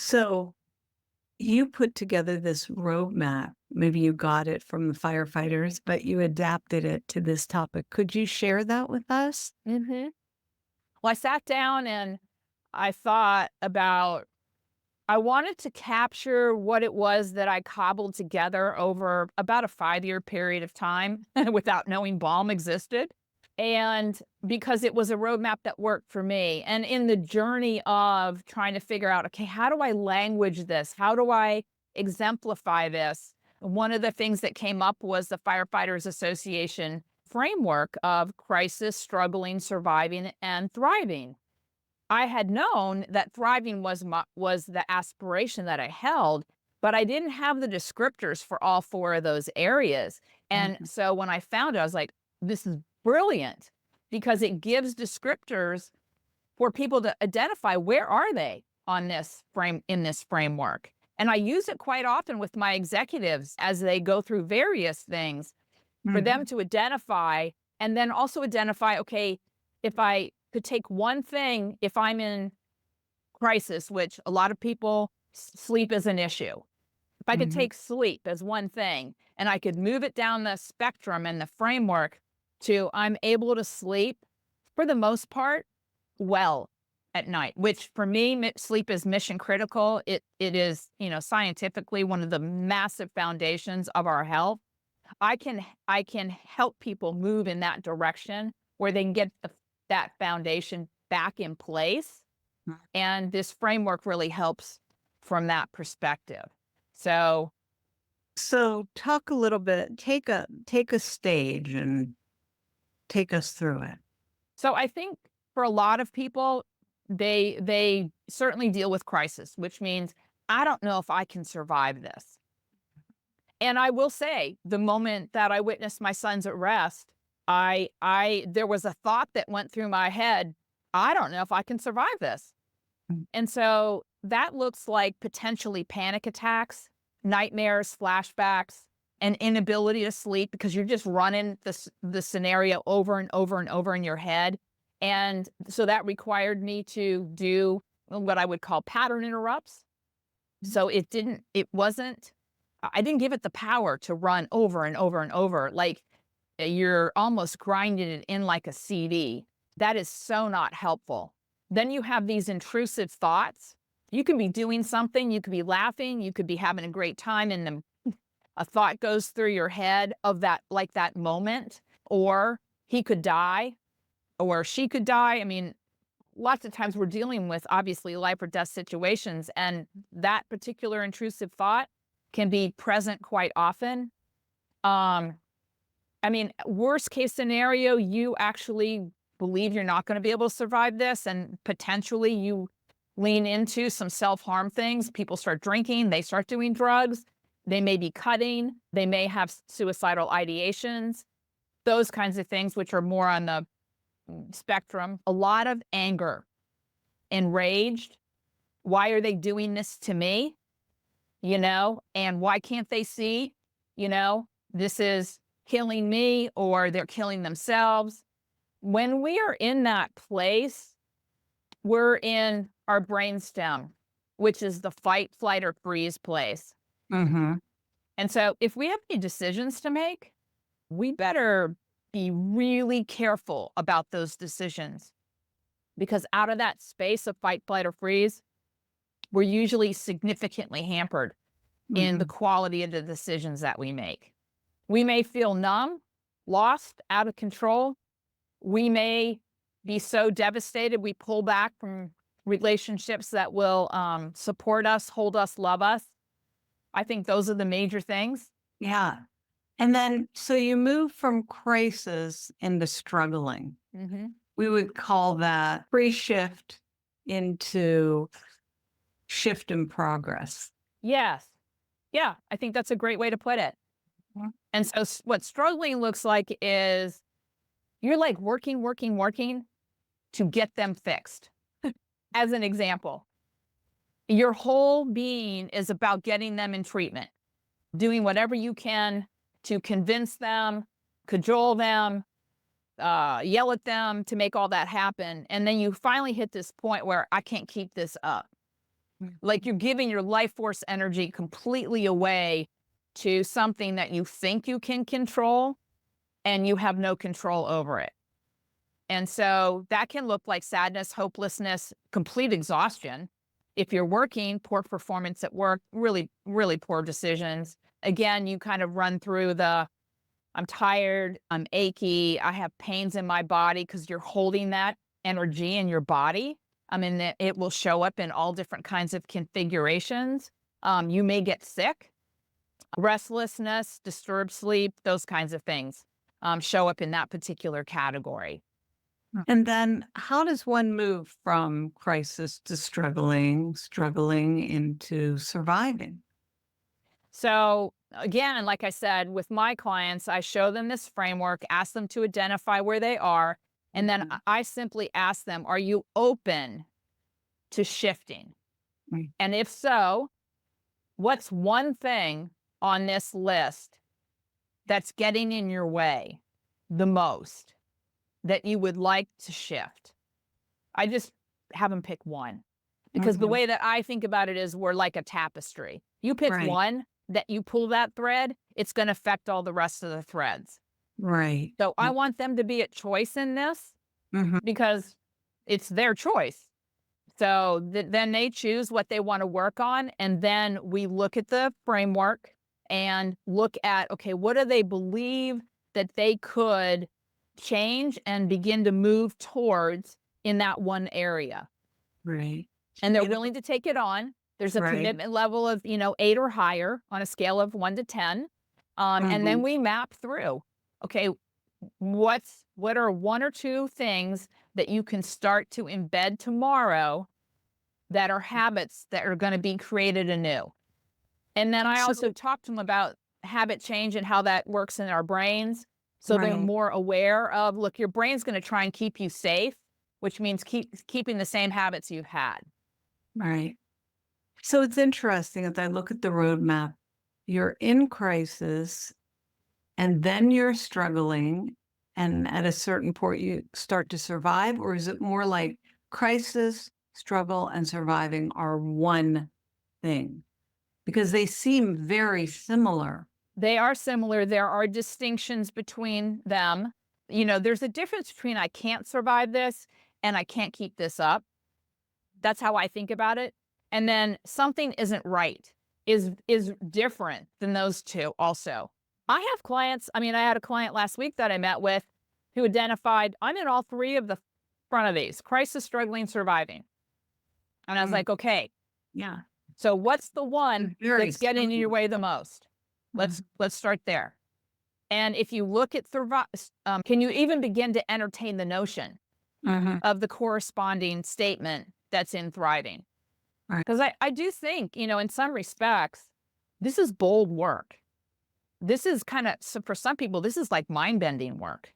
So you put together this roadmap. Maybe you got it from the firefighters, but you adapted it to this topic. Could you share that with us? Mhm. Well, I sat down and I thought about I wanted to capture what it was that I cobbled together over about a 5-year period of time without knowing balm existed, and because it was a roadmap that worked for me, and in the journey of trying to figure out, "Okay, how do I language this? How do I exemplify this?" One of the things that came up was the Firefighters Association framework of crisis, struggling, surviving, and thriving. I had known that thriving was the aspiration that I held, but I didn't have the descriptors for all 4 of those areas, and Mhm. so when I found it, I was like, "This is brilliant," because it gives descriptors for people to identify where are they on this framework, and I use it quite often with my executives as they go through various things for them Mhm. to identify and then also identify, okay, if I could take one thing, if I'm in crisis, which a lot of people, sleep is an issue. If I could Mhm. take sleep as one thing and I could move it down the spectrum and the framework to I'm able to sleep for the most part well at night, which for me, sleep is mission critical. It is, scientifically one of the massive foundations of our health. I can help people move in that direction where they can get that foundation back in place, and this framework really helps from that perspective. So So talk a little bit, take a stage and take us through it. so I think for a lot of people, they certainly deal with crisis, which means, "I don't know if I can survive this." And I will say, the moment that I witnessed my son's arrest, I there was a thought that went through my head, "I don't know if I can survive this." Mm. And so that looks like potentially panic attacks, nightmares, flashbacks, and inability to sleep because you're just running the scenario over and over and over in your head. And so that required me to do what I would call pattern interrupts. So it wasn't, I didn't give it the power to run over and over and over. Like you're almost grinding it in like a CD. That is so not helpful. Then you have these intrusive thoughts. You could be doing something, you could be laughing, you could be having a great time, and then a thought goes through your head of that, like that moment, or he could die, or she could die. I mean, lots of times we're dealing with obviously life or death situations, and that particular intrusive thought can be present quite often. Um, I mean, worst case scenario, you actually believe you're not going to be able to survive this, and potentially you lean into some self harm things. People start drinking, they start doing drugs, they may be cutting, they may have suicidal ideations, those kinds of things, which are more on the spectrum. A lot of anger, enraged. Why are they doing this to me? And why can't they see, this is killing me or they're killing themselves? When we are in that place, we're in our brainstem, which is the fight, flight, or freeze place. Mhm. And so if we have any decisions to make, we better be really careful about those decisions because out of that space of fight, flight, or freeze, we're usually significantly hampered in the Mhm. quality of the decisions that we make. We may feel numb, lost, out of control. We may be so devastated we pull back from relationships that will support us, hold us, love us. I think those are the major things. Yeah. And then so you move from crisis into struggling. Hmm. We would call that pre-shift into shift in progress. Yes. Yeah, I think that's a great way to put it. And so what struggling looks like is you're like working, working, working to get them fixed. As an example, your whole being is about getting them in treatment, doing whatever you can to convince them, cajole them, yell at them to make all that happen. And then you finally hit this point where I can't keep this up. Mm. Like you're giving your life force energy completely away to something that you think you can control and you have no control over it. And so that can look like sadness, hopelessness, complete exhaustion. If you're working, poor performance at work, really, really poor decisions. Again, you kind of run through the I'm tired, I'm achy, I have pains in my body because you're holding that energy in your body. I mean, it will show up in all different kinds of configurations. You may get sick, restlessness, disturbed sleep, those kinds of things show up in that particular category. And then how does one move from crisis to struggling into surviving? So, again, like I said, with my clients, I show them this framework, ask them to identify where they are, and then Mhm. I simply ask them, are you open to shifting? Mm. And if so, what's one thing on this list that's getting in your way the most that you would like to shift? I just have them pick one because the Mhm. way that I think about it is we're like a tapestry. You pick Right, one that you pull that thread, it's going to affect all the rest of the threads. right. So I Yep. want them to be at choice in this Mhm. because it's their choice. So then they choose what they want to work on. And then we look at the framework and look at, okay, what do they believe that they could change and begin to move towards in that one area? Right. And they're You know willing to take it on. There's a right. commitment level of, 8 or higher on a scale of 1 to 10. And then Mhm. we map through, okay, what are one or two things that you can start to embed tomorrow that are habits that are going to be created anew. And then I also So talk to them about habit change and how that works in our brains. So they're right, more aware of, look, your brain's going to try and keep you safe, which means keeping the same habits you've had. right. So it's interesting as I look at the roadmap, you're in crisis and then you're struggling, and at a certain point you start to survive, or is it more like crisis, struggle, and surviving are one thing? Because they seem very similar. They are similar. There are distinctions between them. There's a difference between I can't survive this and I can't keep this up. That's how I think about it. And then something isn't right is different than those two also. I have clients, I mean, I had a client last week that I met with who identified, I'm in all three of the front of these: crisis, struggling, surviving. And I was Mm, like, okay, yeah, so what's the one very that's getting in your similar. way the most? Let's Mhm, let's start there. And if you look at can you even begin to entertain the notion mhm, of the corresponding statement that's in thriving? right, Because I do think, in some respects, this is bold work. This is kind of, so for some people, this is like mind bending work.